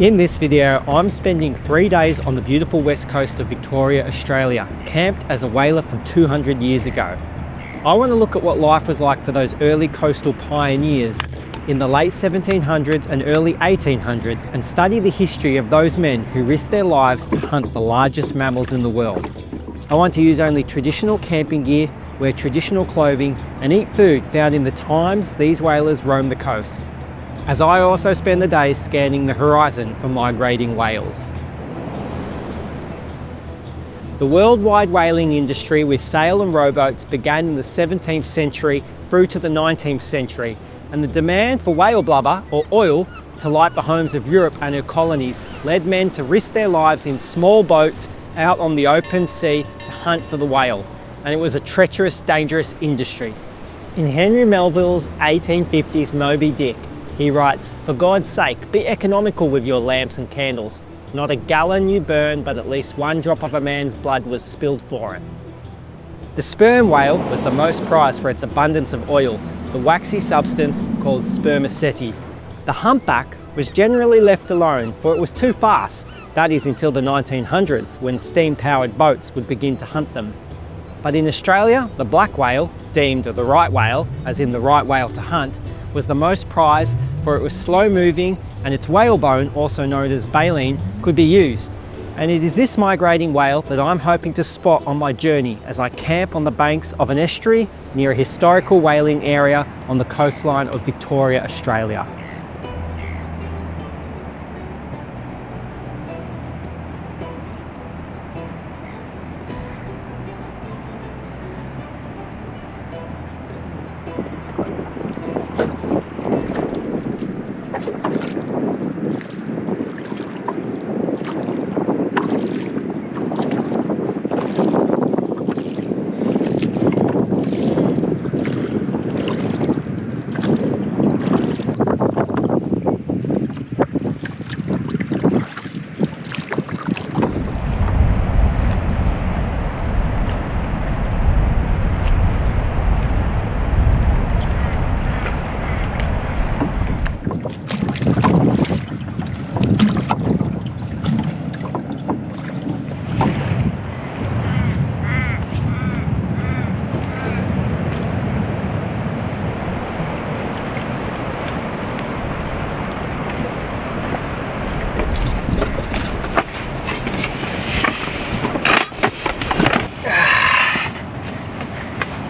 In this video, I'm spending 3 days on the beautiful west coast of Victoria, Australia, camped as a whaler from 200 years ago. I want to look at what life was like for those early coastal pioneers in the late 1700s and early 1800s and study the history of those men who risked their lives to hunt the largest mammals in the world. I want to use only traditional camping gear, wear traditional clothing and eat food found in the times these whalers roamed the coast, as I also spend the day scanning the horizon for migrating whales. The worldwide whaling industry with sail and rowboats began in the 17th century through to the 19th century, and the demand for whale blubber, or oil, to light the homes of Europe and her colonies led men to risk their lives in small boats out on the open sea to hunt for the whale, and it was a treacherous, dangerous industry. In Henry Melville's 1850s Moby Dick, he writes, "For God's sake, be economical with your lamps and candles. Not a gallon you burn, but at least one drop of a man's blood was spilled for it." The sperm whale was the most prized for its abundance of oil, the waxy substance called spermaceti. The humpback was generally left alone, for it was too fast, that is until the 1900s, when steam-powered boats would begin to hunt them. But in Australia, the black whale, deemed the right whale, as in the right whale to hunt, was the most prized, for it was slow moving and its whalebone, also known as baleen, could be used. And it is this migrating whale that I'm hoping to spot on my journey as I camp on the banks of an estuary near a historical whaling area on the coastline of Victoria, Australia.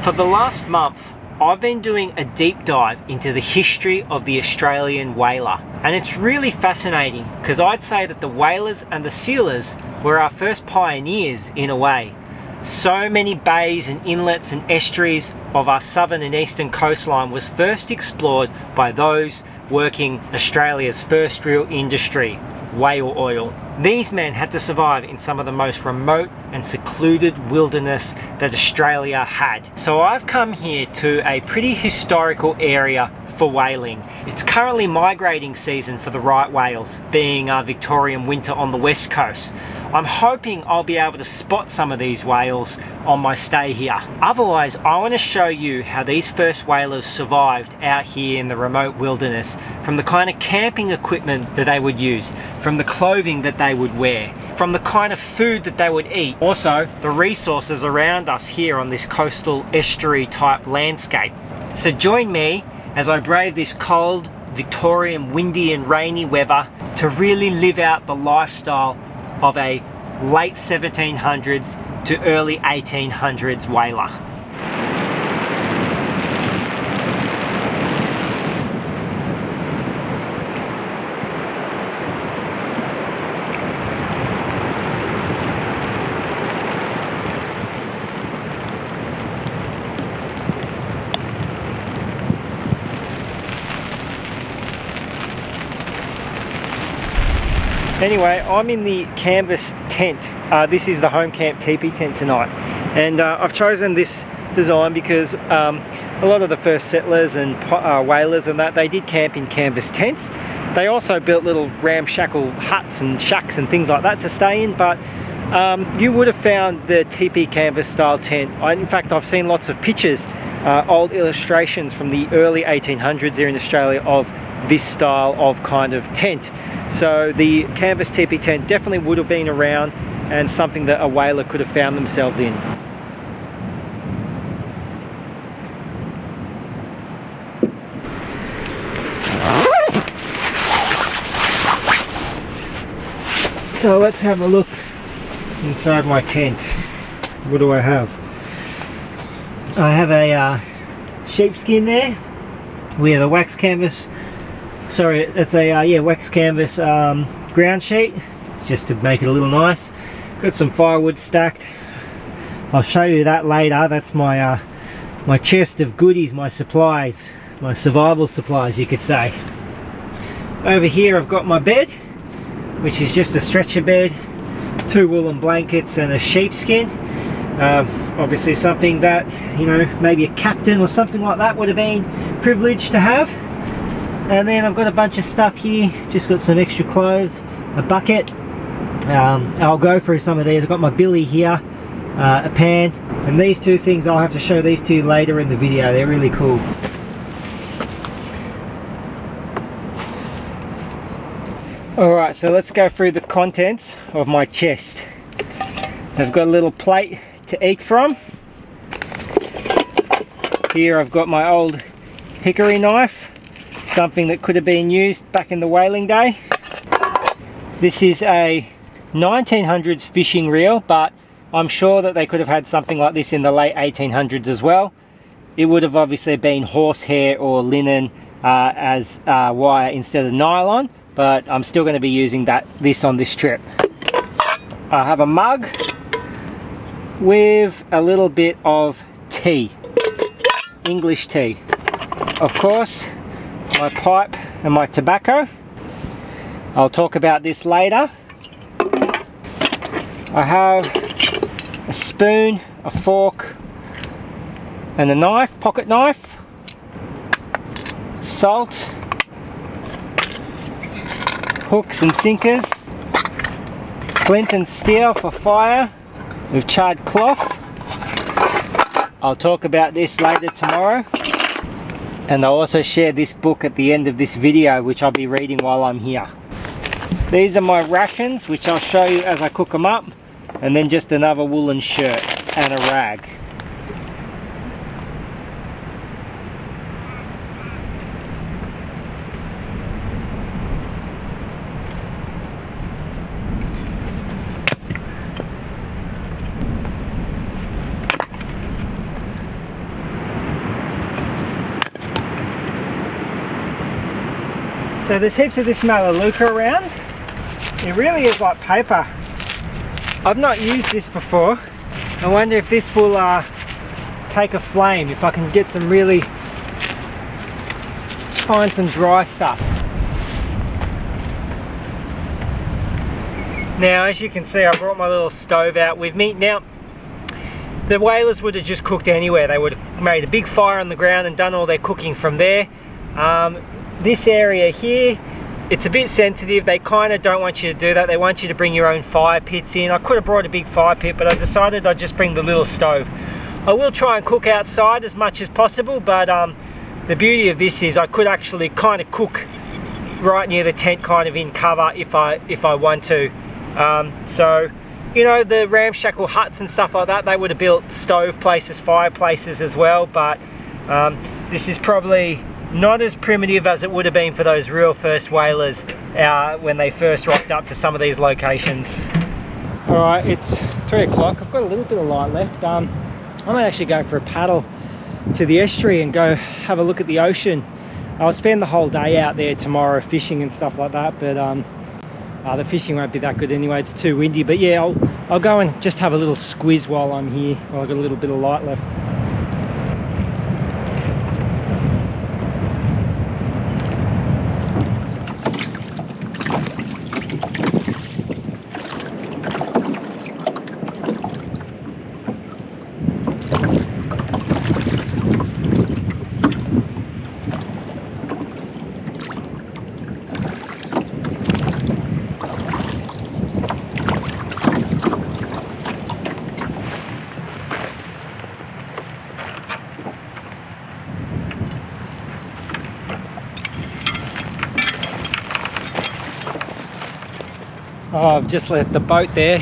For the last month, I've been doing a deep dive into the history of the Australian whaler. And it's really fascinating because I'd say that the whalers and the sealers were our first pioneers in a way. So many bays and inlets and estuaries of our southern and eastern coastline was first explored by those working Australia's first real industry, whale oil. These men had to survive in some of the most remote and secluded wilderness that Australia had. So I've come here to a pretty historical area for whaling. It's currently migrating season for the right whales, being Victorian winter on the west coast. I'm hoping I'll be able to spot some of these whales on my stay here. Otherwise, I want to show you how these first whalers survived out here in the remote wilderness, from the kind of camping equipment that they would use, from the clothing that they would wear, from the kind of food that they would eat, also the resources around us here on this coastal estuary type landscape. So join me as I brave this cold, Victorian, windy and rainy weather to really live out the lifestyle of a late 1700s to early 1800s whaler. Anyway, I'm in the canvas tent. This is the home camp teepee tent tonight, and I've chosen this design because a lot of the first settlers and whalers and that, they did camp in canvas tents. They also built little ramshackle huts and shacks and things like that to stay in, but you would have found the teepee canvas style tent. In fact, I've seen lots of pictures, old illustrations from the early 1800s here in Australia of this style of kind of tent. So the canvas teepee tent definitely would have been around and something that a whaler could have found themselves in. So let's have a look inside my tent. What do I have? I have a sheepskin there. We have a wax canvas. Sorry, it's a wax canvas ground sheet, just to make it a little nice. Got some firewood stacked. I'll show you that later. That's my my chest of goodies, my supplies, my survival supplies, you could say. Over here I've got my bed, which is just a stretcher bed, 2 woolen blankets and a sheepskin. Obviously something that, you know, maybe a captain or something like that would have been privileged to have. And then I've got a bunch of stuff here, just got some extra clothes, a bucket. I'll go through some of these. I've got my billy here, a pan, and these 2 things I'll have to show these to you later in the video. They're really cool. Alright, so let's go through the contents of my chest. I've got a little plate to eat from. Here I've got my old hickory knife, something that could have been used back in the whaling day. This is a 1900s fishing reel, but I'm sure that they could have had something like this in the late 1800s as well. It would have obviously been horsehair or linen as wire instead of nylon, but I'm still going to be using this on this trip. I have a mug with a little bit of tea, English tea. Of course, my pipe and my tobacco. I'll talk about this later. I have a spoon, a fork and a knife, pocket knife, salt, hooks and sinkers, flint and steel for fire with charred cloth. I'll talk about this later tomorrow. And I'll also share this book at the end of this video, which I'll be reading while I'm here. These are my rations, which I'll show you as I cook them up, and then just another woolen shirt and a rag. So there's heaps of this melaleuca around. It really is like paper. I've not used this before. I wonder if this will take a flame, if I can get some really, find some dry stuff. Now as you can see, I brought my little stove out with me. Now the whalers would have just cooked anywhere. They would have made a big fire on the ground and done all their cooking from there. This area here, it's a bit sensitive. They kind of don't want you to do that. They want you to bring your own fire pits in. I could have brought a big fire pit, but I decided I'd just bring the little stove. I will try and cook outside as much as possible, but the beauty of this is I could actually kind of cook right near the tent, kind of in cover if I want to. So, you know, the ramshackle huts and stuff like that, they would have built stove places, fireplaces as well, but this is probably not as primitive as it would have been for those real first whalers when they first rocked up to some of these locations. Alright, it's 3 o'clock. I've got a little bit of light left. I might actually go for a paddle to the estuary and go have a look at the ocean. I'll spend the whole day out there tomorrow fishing and stuff like that, but the fishing won't be that good anyway. It's too windy. But yeah, I'll go and just have a little squiz while I'm here, while I've got a little bit of light left. Oh, I've just left the boat there.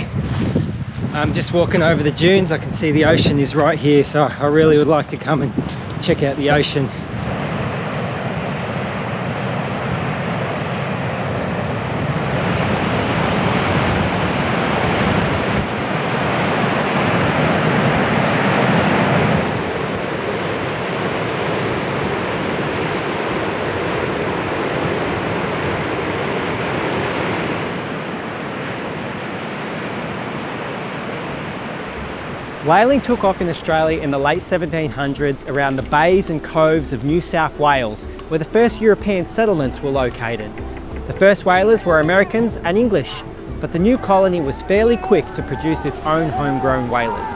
I'm just walking over the dunes. I can see the ocean is right here, so I really would like to come and check out the ocean. Whaling took off in Australia in the late 1700s around the bays and coves of New South Wales, where the first European settlements were located. The first whalers were Americans and English, but the new colony was fairly quick to produce its own homegrown whalers.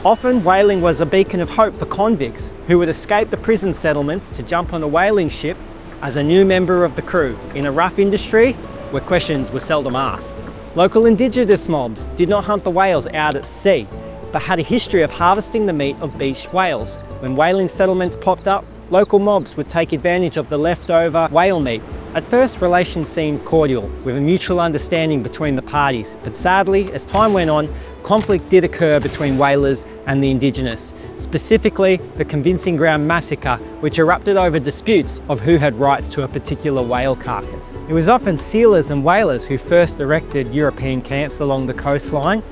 Often, whaling was a beacon of hope for convicts who would escape the prison settlements to jump on a whaling ship as a new member of the crew in a rough industry where questions were seldom asked. Local indigenous mobs did not hunt the whales out at sea, but had a history of harvesting the meat of beached whales. When whaling settlements popped up, local mobs would take advantage of the leftover whale meat. At first, relations seemed cordial, with a mutual understanding between the parties, but sadly, as time went on, conflict did occur between whalers and the indigenous, specifically the Convincing Ground Massacre, which erupted over disputes of who had rights to a particular whale carcass. It was often sealers and whalers who first erected European camps along the coastline,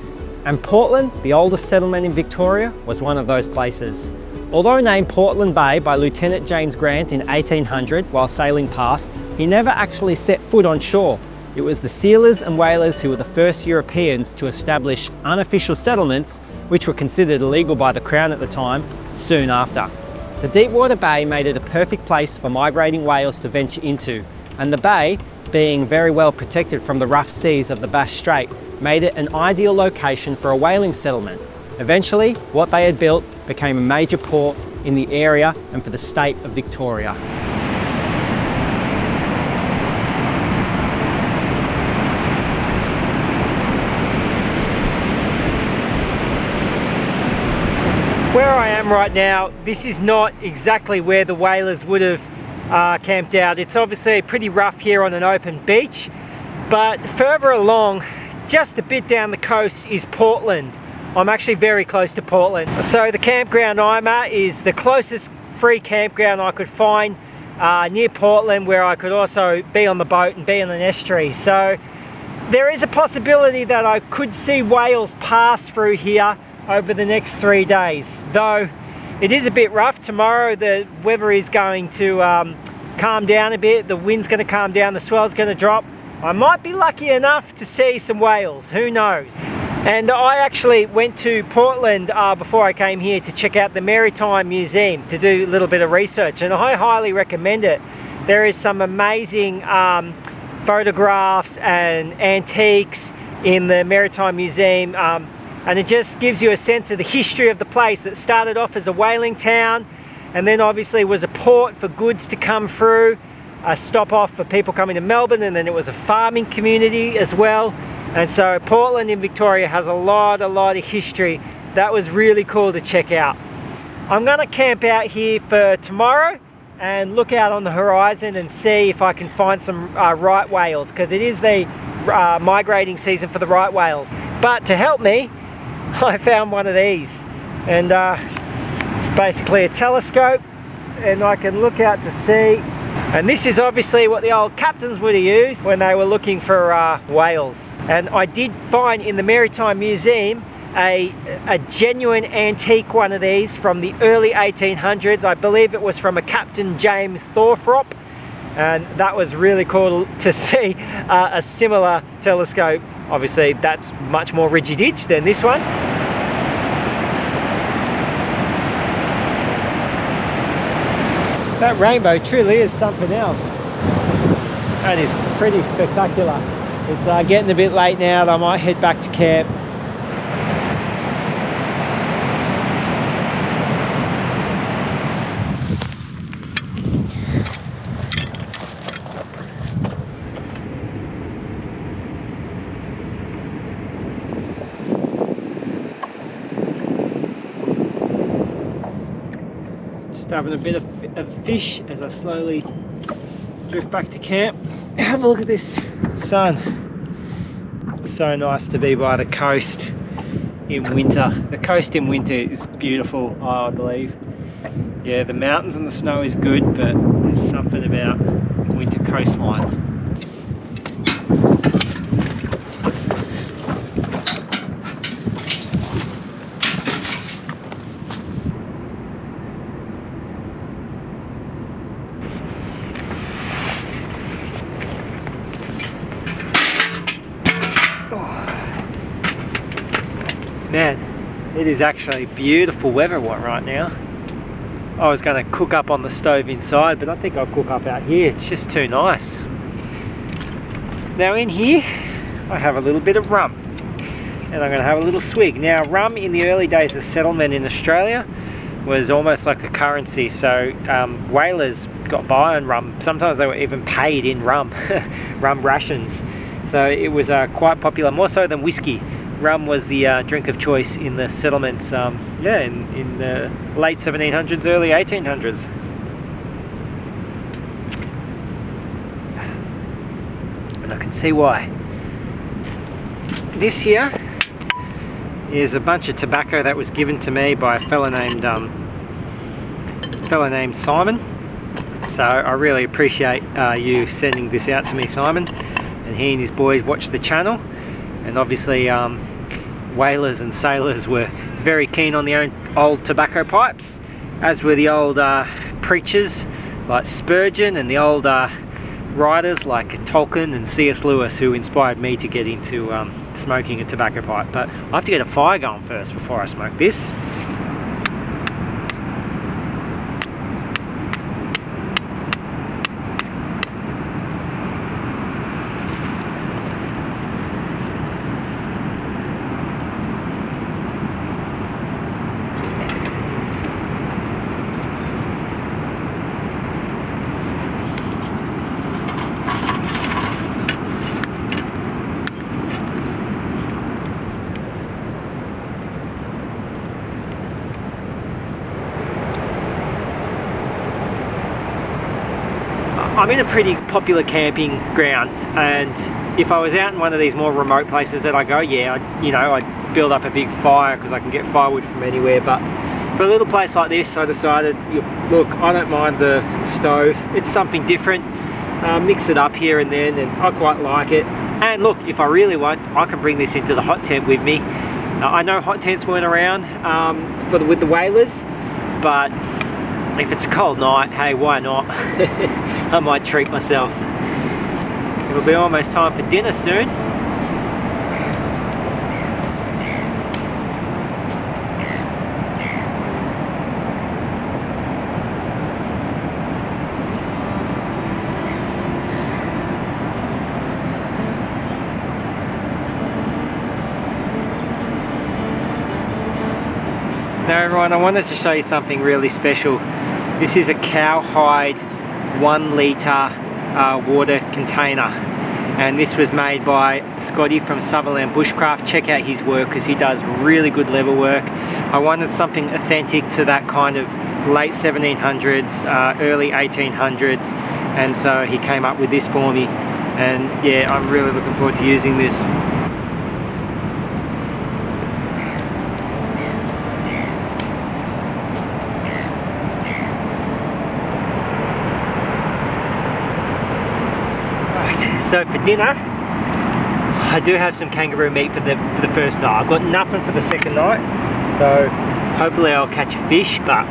and Portland, the oldest settlement in Victoria, was one of those places. Although named Portland Bay by Lieutenant James Grant in 1800 while sailing past, he never actually set foot on shore. It was the sealers and whalers who were the first Europeans to establish unofficial settlements, which were considered illegal by the Crown at the time, soon after. The Deepwater Bay made it a perfect place for migrating whales to venture into, and the bay, being very well protected from the rough seas of the Bass Strait, made it an ideal location for a whaling settlement. Eventually, what they had built became a major port in the area and for the state of Victoria. Where I am right now, this is not exactly where the whalers would have camped out. It's obviously pretty rough here on an open beach, but further along, just a bit down the coast, is Portland. I'm actually very close to Portland. So the campground I'm at is the closest free campground I could find near Portland, where I could also be on the boat and be on an estuary. So there is a possibility that I could see whales pass through here over the next 3 days. Though it is a bit rough. Tomorrow the weather is going to calm down a bit. The wind's going to calm down, the swell's going to drop. I might be lucky enough to see some whales, who knows. And I actually went to Portland before I came here to check out the Maritime Museum to do a little bit of research, and I highly recommend it. There is some amazing photographs and antiques in the Maritime Museum, and it just gives you a sense of the history of the place that started off as a whaling town and then obviously was a port for goods to come through, a stop off for people coming to Melbourne, and then it was a farming community as well. And so Portland in Victoria has a lot of history. That was really cool to check out. I'm gonna camp out here for tomorrow and look out on the horizon and see if I can find some right whales, because it is the migrating season for the right whales. But to help me, I found one of these, and it's basically a telescope, and I can look out to sea. And this is obviously what the old captains would have used when they were looking for whales. And I did find in the Maritime Museum a genuine antique one of these from the early 1800s. I believe it was from a Captain James Thorthrop, and that was really cool to see a similar telescope. Obviously that's much more rigid-edged than this one. That rainbow truly is something else. That is pretty spectacular. It's getting a bit late now, I might head back to camp. Just having a bit of fish as I slowly drift back to camp. Have a look at this sun. It's so nice to be by the coast in winter. The coast in winter is beautiful, I believe. Yeah, the mountains and the snow is good, but there's something about winter coastline. Man, it is actually beautiful weather right now. I was going to cook up on the stove inside, but I think I'll cook up out here. It's just too nice. Now in here, I have a little bit of rum, and I'm going to have a little swig. Now, rum in the early days of settlement in Australia was almost like a currency. So whalers got by on rum. Sometimes they were even paid in rum, rum rations. So it was quite popular, more so than whiskey. Rum was the drink of choice in the settlements, in the late 1700s, early 1800s. And I can see why. This here is a bunch of tobacco that was given to me by a fella named Simon. So I really appreciate you sending this out to me, Simon. And he and his boys watch the channel. And obviously whalers and sailors were very keen on their own old tobacco pipes, as were the old preachers like Spurgeon and the old writers like Tolkien and C.S. Lewis, who inspired me to get into smoking a tobacco pipe. But I have to get a fire going first before I smoke this. I'm in a pretty popular camping ground, and if I was out in one of these more remote places that I go, I'd build up a big fire because I can get firewood from anywhere. But for a little place like this, I decided, look, I don't mind the stove. It's something different. Mix it up here and then, and I quite like it. And look, if I really want, I can bring this into the hot tent with me. I know hot tents weren't around with the whalers, but if it's a cold night, hey, why not? I might treat myself. It'll be almost time for dinner soon. Now everyone, I wanted to show you something really special. This is a cowhide 1 litre water container, and this was made by Scotty from Sutherland Bushcraft. Check out his work because he does really good leather work. I wanted something authentic to that kind of late 1700s, early 1800s, and so he came up with this for me, and yeah, I'm really looking forward to using this. So for dinner, I do have some kangaroo meat for the first night. I've got nothing for the second night, so hopefully I'll catch a fish, but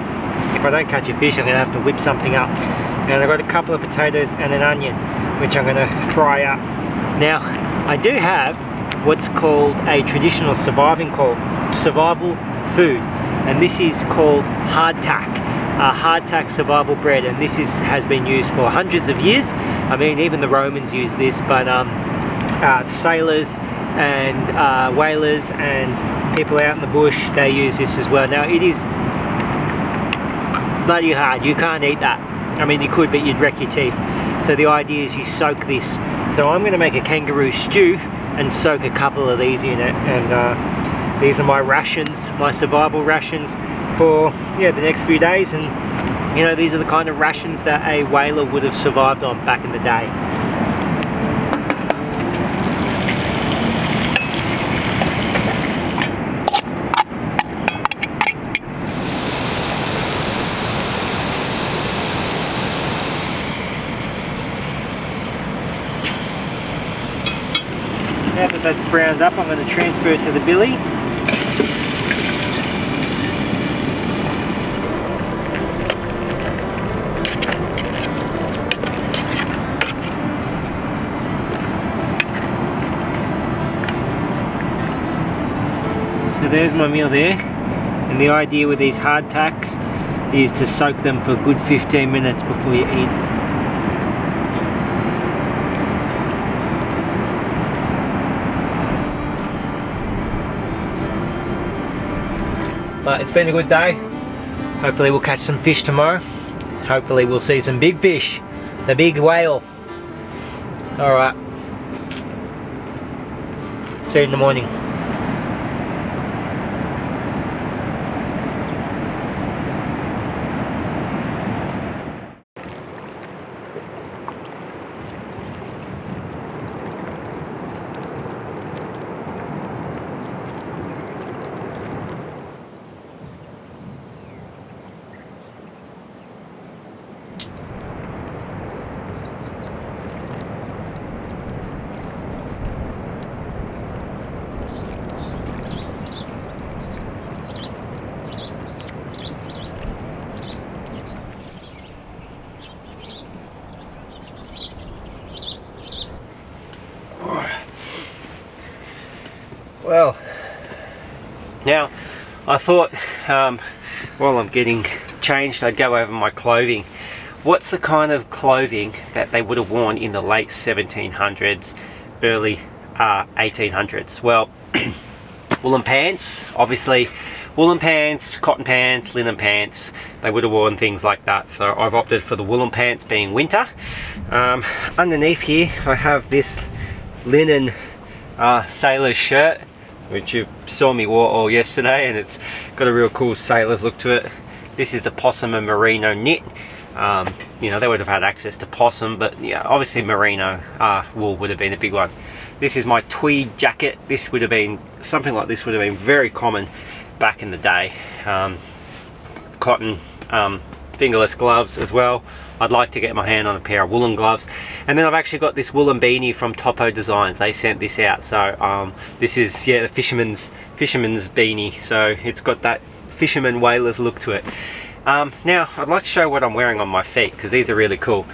if I don't catch a fish, I'm going to have to whip something up. And I've got a couple of potatoes and an onion, which I'm going to fry up. Now, I do have what's called a traditional survival food, and this is called hardtack survival bread, and this has been used for hundreds of years. I mean, even the Romans used this, but sailors and whalers and people out in the bush, they use this as well. Now, it is bloody hard. You can't eat that. I mean, you could, but you'd wreck your teeth. So the idea is you soak this. So I'm going to make a kangaroo stew and soak a couple of these in it, and these are my rations, my survival rations for the next few days. And these are the kind of rations that a whaler would have survived on back in the day. Now that that's browned up, I'm going to transfer it to the billy. So there's my meal there, and the idea with these hard tacks is to soak them for a good 15 minutes before you eat. But it's been a good day. Hopefully we'll catch some fish tomorrow. Hopefully we'll see some big fish, the big whale. Alright, see you in the morning. Well, now I thought while I'm getting changed I'd go over my clothing. What's the kind of clothing that they would have worn in the late 1700s, early 1800s? Well, woolen pants, obviously. Woolen pants, cotton pants, linen pants, they would have worn things like that. So I've opted for the woolen pants being winter. Underneath here I have this linen sailor's shirt, which you saw me wore all yesterday, and it's got a real cool sailor's look to it. This is a possum and merino knit. You know, they would have had access to possum, but yeah, obviously merino wool would have been a big one. This is my tweed jacket. This would have been, something like this would have been very common back in the day. Cotton fingerless gloves as well. I'd like to get my hand on a pair of woolen gloves. And then I've actually got this woolen beanie from Topo Designs. They sent this out. So this is, yeah, the fisherman's beanie. So it's got that fisherman whalers look to it. Now I'd like to show what I'm wearing on my feet, because these are really cool.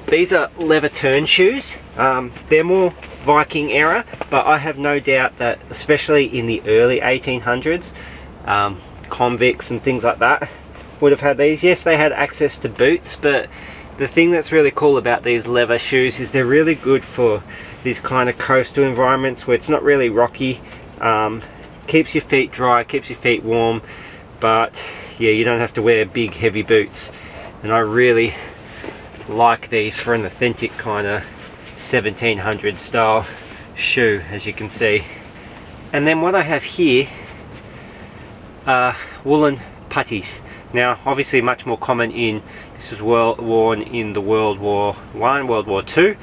These are leather turn shoes. They're more Viking era, but I have no doubt that especially in the early 1800s, convicts and things like that would have had these. Yes, they had access to boots, but the thing that's really cool about these leather shoes is they're really good for these kind of coastal environments where it's not really rocky. Keeps your feet dry, keeps your feet warm, but yeah, you don't have to wear big heavy boots. And I really like these for an authentic kind of 1700 style shoe, as you can see. And then what I have here are woolen puttees. Now obviously much more common in, this was worn in the World War I, World War II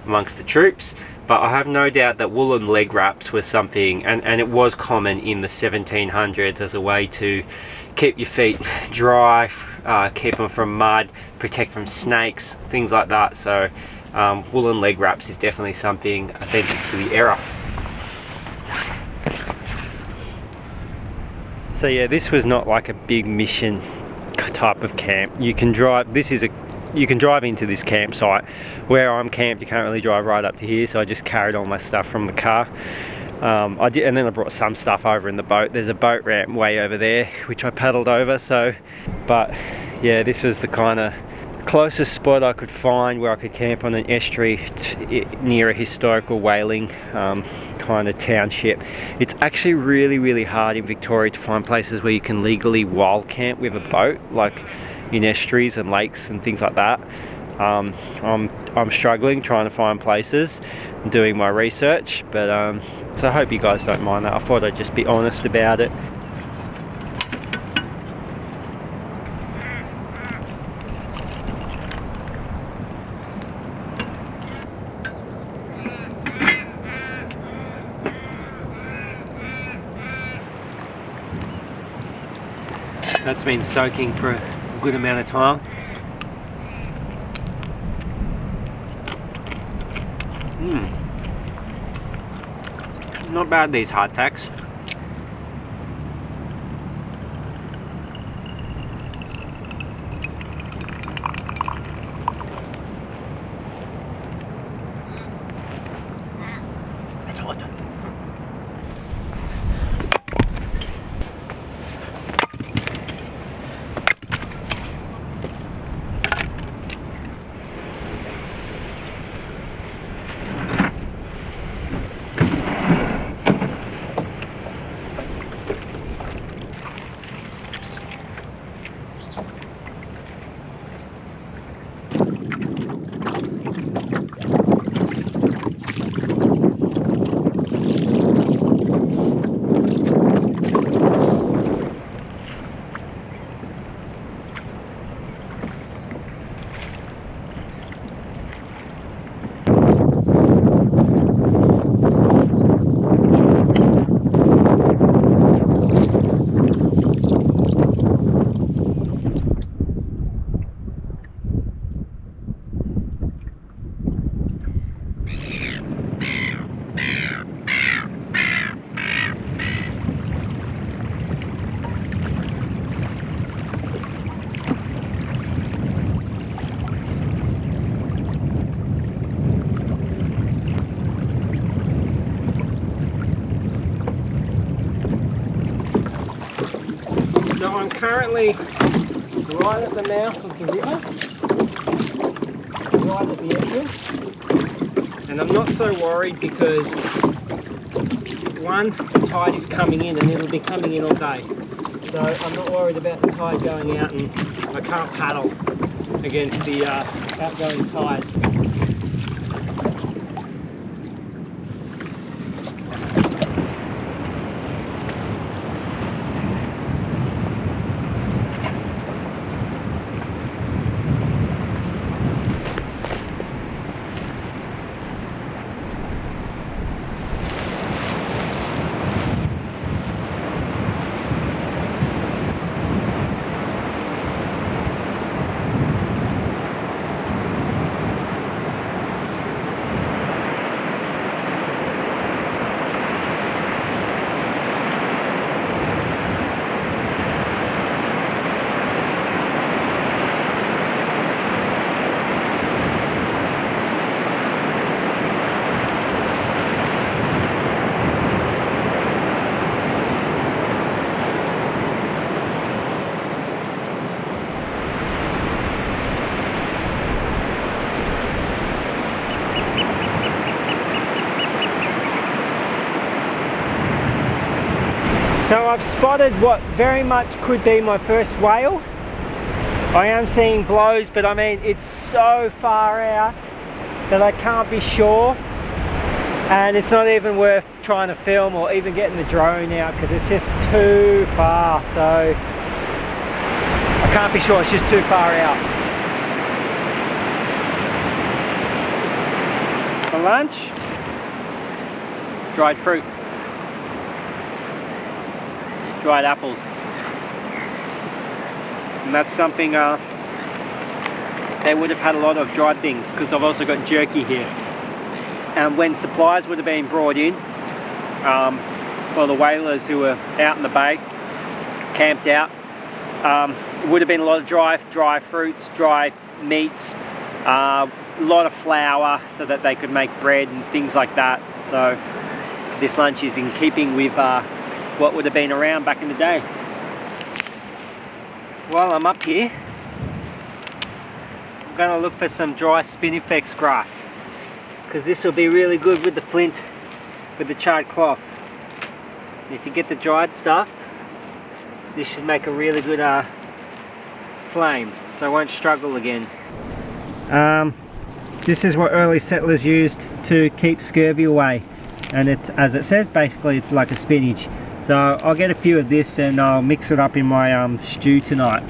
amongst the troops, but I have no doubt that woolen leg wraps was something, and it was common in the 1700s as a way to keep your feet dry, keep them from mud, protect from snakes, things like that. So woolen leg wraps is definitely something authentic to the era. So yeah, this was not like a big mission type of camp. You can drive, you can drive into this campsite. Where I'm camped, you can't really drive right up to here, so I just carried all my stuff from the car. I did, and then I brought some stuff over in the boat. There's a boat ramp way over there, which I paddled over. So, but yeah, this was the kind of closest spot I could find where I could camp on an estuary near a historical whaling kind of township. It's actually really hard in Victoria to find places where you can legally wild camp with a boat, like in estuaries and lakes and things like that. I'm struggling trying to find places, doing my research, but so I hope you guys don't mind that. I thought I'd just be honest about it. That's been soaking for a good amount of time. Not bad, these hardtacks. It's hot. So I'm currently right at the mouth of the river, right at the entrance, and I'm not so worried because one, the tide is coming in and it'll be coming in all day. So I'm not worried about the tide going out, and I can't paddle against the outgoing tide. So I've spotted what very much could be my first whale. I am seeing blows, but I mean it's so far out that I can't be sure, and it's not even worth trying to film or even getting the drone out because it's just too far. So I can't be sure, it's just too far out. For lunch, dried fruit. Dried apples, and that's something they would have had a lot of dried things because I've also got jerky here. And when supplies would have been brought in for the whalers who were out in the bay, camped out, it would have been a lot of dry fruits, dry meats, a lot of flour so that they could make bread and things like that. So this lunch is in keeping with what would have been around back in the day. While I'm up here, I'm going to look for some dry spinifex grass because this will be really good with the flint, with the charred cloth. And if you get the dried stuff, this should make a really good flame, so I won't struggle again. This is what early settlers used to keep scurvy away, and it's, as it says, basically it's like a spinach. So I'll get a few of this and I'll mix it up in my stew tonight.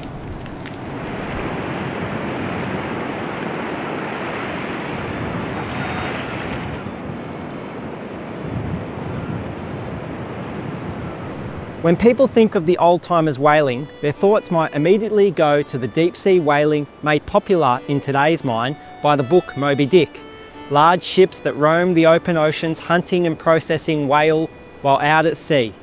When people think of the old-timers whaling, their thoughts might immediately go to the deep sea whaling made popular in today's mind by the book Moby Dick. large ships that roam the open oceans hunting and processing whale while out at sea.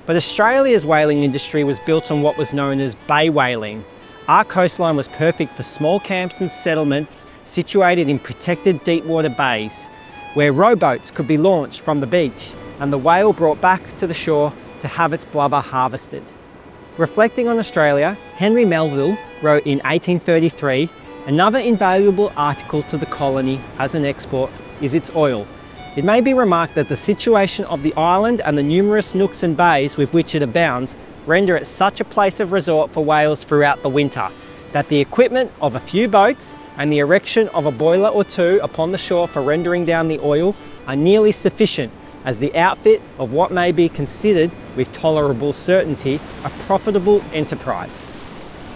But Australia's whaling industry was built on what was known as bay whaling. Our coastline was perfect for small camps and settlements situated in protected deep water bays, where rowboats could be launched from the beach and the whale brought back to the shore to have its blubber harvested. Reflecting on Australia, Henry Melville wrote in 1833, "Another invaluable article to the colony as an export is its oil. It may be remarked that the situation of the island and the numerous nooks and bays with which it abounds render it such a place of resort for whales throughout the winter, that the equipment of a few boats and the erection of a boiler or two upon the shore for rendering down the oil are nearly sufficient as the outfit of what may be considered with tolerable certainty a profitable enterprise."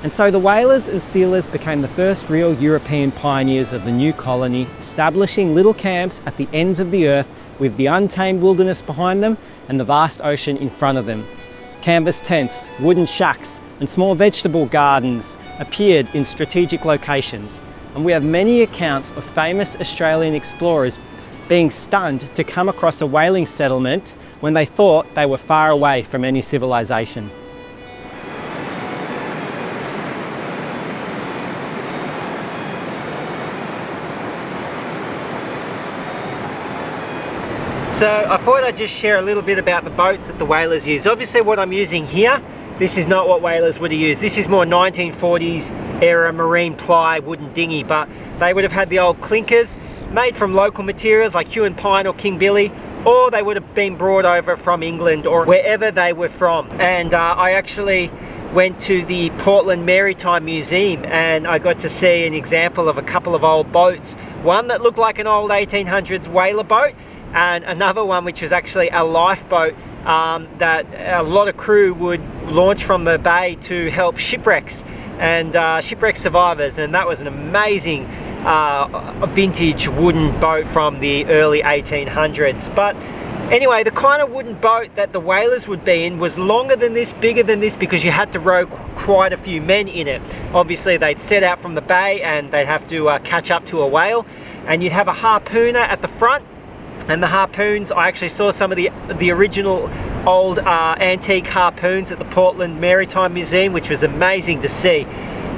And so the whalers and sealers became the first real European pioneers of the new colony, establishing little camps at the ends of the earth with the untamed wilderness behind them and the vast ocean in front of them. Canvas tents, wooden shacks, and small vegetable gardens appeared in strategic locations. And we have many accounts of famous Australian explorers being stunned to come across a whaling settlement when they thought they were far away from any civilization. So I thought I'd just share a little bit about the boats that the whalers use. Obviously what I'm using here, this is not what whalers would have used. This is more 1940s era marine ply wooden dinghy, but they would have had the old clinkers made from local materials like Hugh and Pine or King Billy, or they would have been brought over from England or wherever they were from. And I actually went to the Portland Maritime Museum and I got to see an example of a couple of old boats. One that looked like an old 1800s whaler boat, and another one which was actually a lifeboat that a lot of crew would launch from the bay to help shipwrecks and shipwreck survivors. And that was an amazing vintage wooden boat from the early 1800s. But anyway, the kind of wooden boat that the whalers would be in was longer than this, bigger than this, because you had to row quite a few men in it. Obviously they'd set out from the bay and they'd have to catch up to a whale, and you'd have a harpooner at the front. And the harpoons, I actually saw some of the original old antique harpoons at the Portland Maritime Museum, which was amazing to see.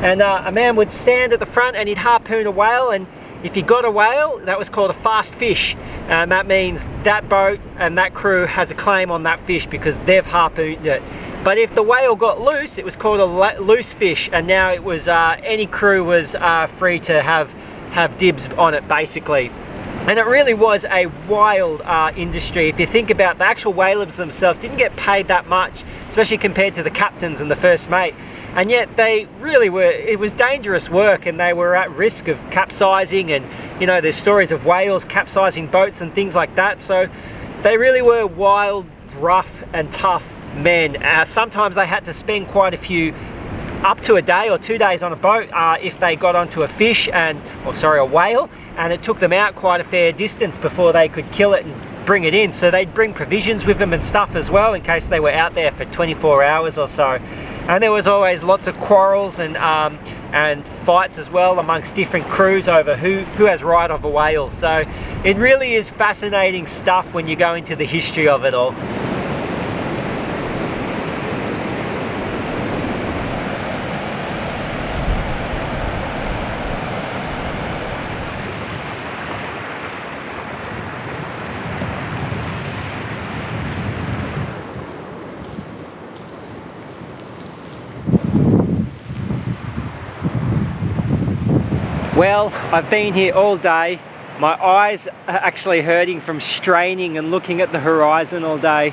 And a man would stand at the front and he'd harpoon a whale, and if he got a whale, that was called a fast fish. And that means that boat and that crew has a claim on that fish because they've harpooned it. But if the whale got loose, it was called a loose fish, and now it was any crew was free to have dibs on it, basically. And it really was a wild industry. If you think about the actual whalers themselves, didn't get paid that much, especially compared to the captains and the first mate. And yet they really were, it was dangerous work, and they were at risk of capsizing, and you know, there's stories of whales capsizing boats and things like that. So they really were wild, rough and tough men. Sometimes they had to spend quite a few, up to a day or 2 days on a boat if they got onto a fish a whale, and it took them out quite a fair distance before they could kill it and bring it in. So they'd bring provisions with them and stuff as well, in case they were out there for 24 hours or so. And there was always lots of quarrels and fights as well amongst different crews over who has right of a whale. So it really is fascinating stuff when you go into the history of it all. Well, I've been here all day. My eyes are actually hurting from straining and looking at the horizon all day.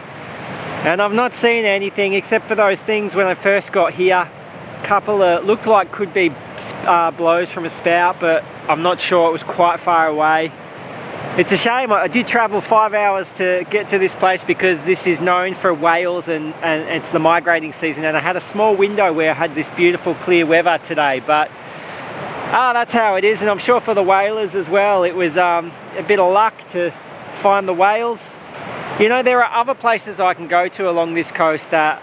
And I've not seen anything except for those things when I first got here. A couple of, looked like could be blows from a spout, but I'm not sure, it was quite far away. It's a shame. I did travel 5 hours to get to this place because this is known for whales and it's the migrating season, and I had a small window where I had this beautiful clear weather today, but that's how it is. And I'm sure for the whalers as well, it was a bit of luck to find the whales. You know, there are other places I can go to along this coast that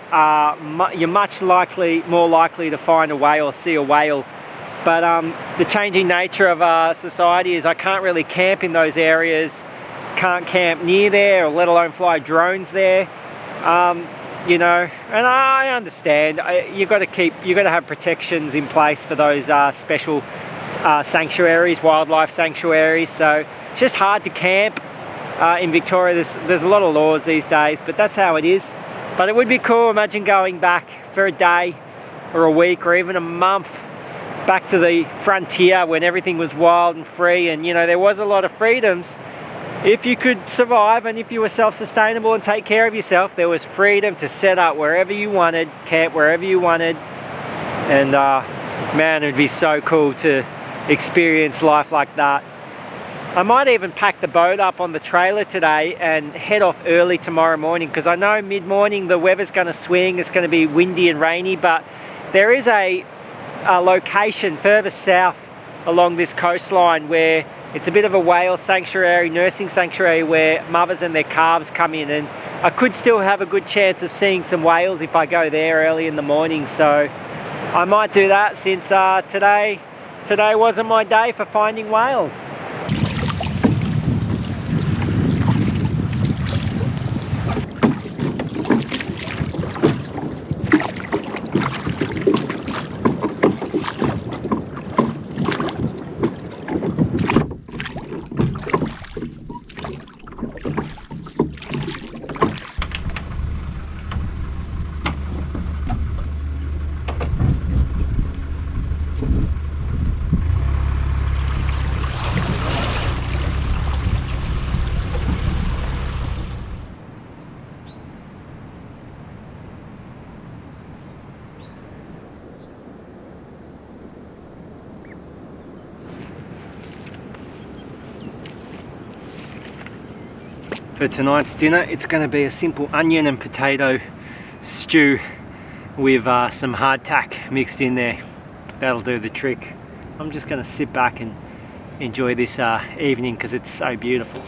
you're much more likely to find a whale or see a whale. But the changing nature of our society is I can't really camp in those areas, can't camp near there, or let alone fly drones there. You know, and I understand you got to have protections in place for those special sanctuaries, wildlife sanctuaries. So it's just hard to camp in Victoria. There's a lot of laws these days, but that's how it is. But it would be cool. Imagine going back for a day or a week or even a month back to the frontier when everything was wild and free, and you know, there was a lot of freedoms. If you could survive and if you were self-sustainable and take care of yourself, there was freedom to set up wherever you wanted, camp wherever you wanted. And man, it'd be so cool to experience life like that. I might even pack the boat up on the trailer today and head off early tomorrow morning, because I know mid-morning the weather's going to swing, it's going to be windy and rainy, but there is a location further south along this coastline where it's a bit of a whale sanctuary, nursing sanctuary, where mothers and their calves come in, and I could still have a good chance of seeing some whales if I go there early in the morning. So I might do that, since today wasn't my day for finding whales. For tonight's dinner, it's going to be a simple onion and potato stew with some hardtack mixed in there. That'll do the trick. I'm just going to sit back and enjoy this evening because it's so beautiful.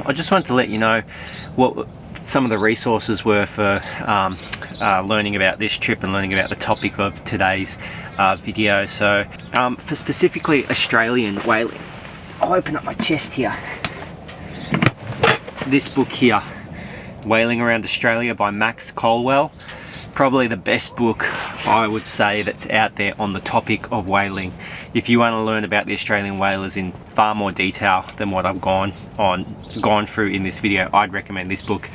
I just wanted to let you know what some of the resources were for learning about this trip and learning about the topic of today's video. So for specifically Australian whaling, I'll open up my chest here. This book here, Whaling Around Australia by Max Colwell, probably the best book I would say that's out there on the topic of whaling. If you want to learn about the Australian whalers in far more detail than what I've gone through in this video, I'd recommend this book.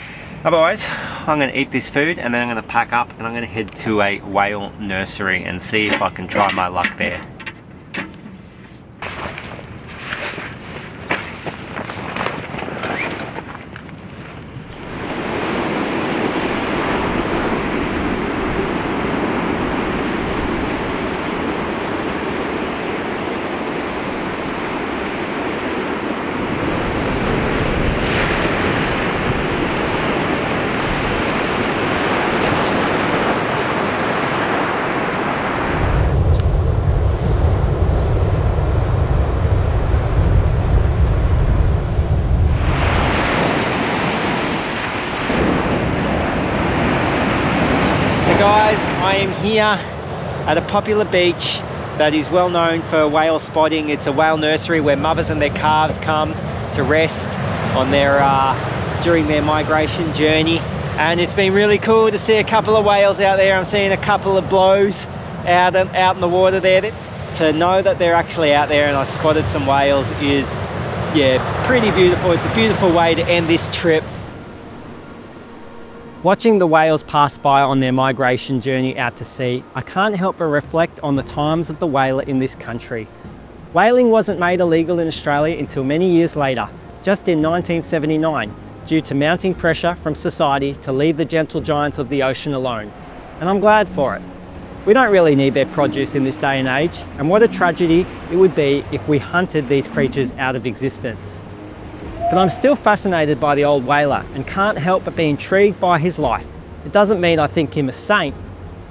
Otherwise, I'm going to eat this food and then I'm going to pack up and I'm going to head to a whale nursery and see if I can try my luck there. Guys, I am here at a popular beach that is well known for whale spotting. It's a whale nursery where mothers and their calves come to rest on their during their migration journey, and it's been really cool to see a couple of whales out there. I'm seeing a couple of blows out in the water there. To know that they're actually out there and I spotted some whales is, yeah, pretty beautiful. It's a beautiful way to end this trip. Watching the whales pass by on their migration journey out to sea, I can't help but reflect on the times of the whaler in this country. Whaling wasn't made illegal in Australia until many years later, just in 1979, due to mounting pressure from society to leave the gentle giants of the ocean alone. And I'm glad for it. We don't really need their produce in this day and age, and what a tragedy it would be if we hunted these creatures out of existence. But I'm still fascinated by the old whaler and can't help but be intrigued by his life. It doesn't mean I think him a saint.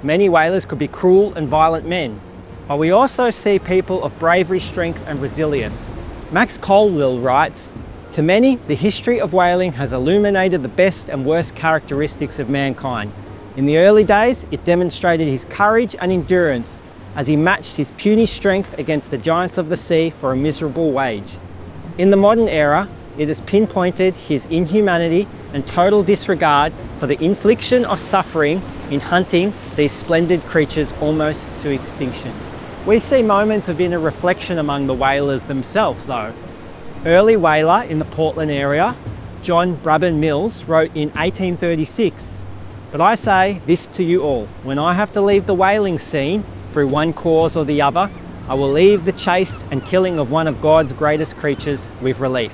Many whalers could be cruel and violent men, but we also see people of bravery, strength and resilience. Max Colville writes, "To many, the history of whaling has illuminated the best and worst characteristics of mankind. In the early days, it demonstrated his courage and endurance as he matched his puny strength against the giants of the sea for a miserable wage. In the modern era, it has pinpointed his inhumanity and total disregard for the infliction of suffering in hunting these splendid creatures almost to extinction." We see moments of inner reflection among the whalers themselves though. Early whaler in the Portland area, John Brabham Mills, wrote in 1836, "But I say this to you all, when I have to leave the whaling scene through one cause or the other, I will leave the chase and killing of one of God's greatest creatures with relief."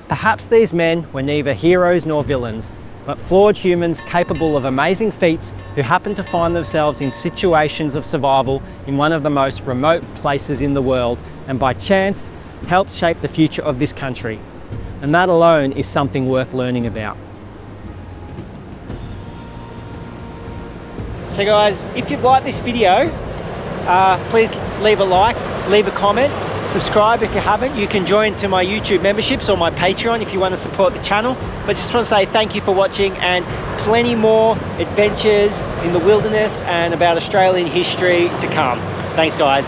Perhaps these men were neither heroes nor villains, but flawed humans capable of amazing feats who happened to find themselves in situations of survival in one of the most remote places in the world, and by chance helped shape the future of this country. And that alone is something worth learning about. So guys, if you've liked this video, please leave a like, leave a comment, subscribe if you haven't. You can join to my YouTube memberships or my Patreon if you want to support the channel. But just want to say thank you for watching, and plenty more adventures in the wilderness and about Australian history to come. Thanks guys.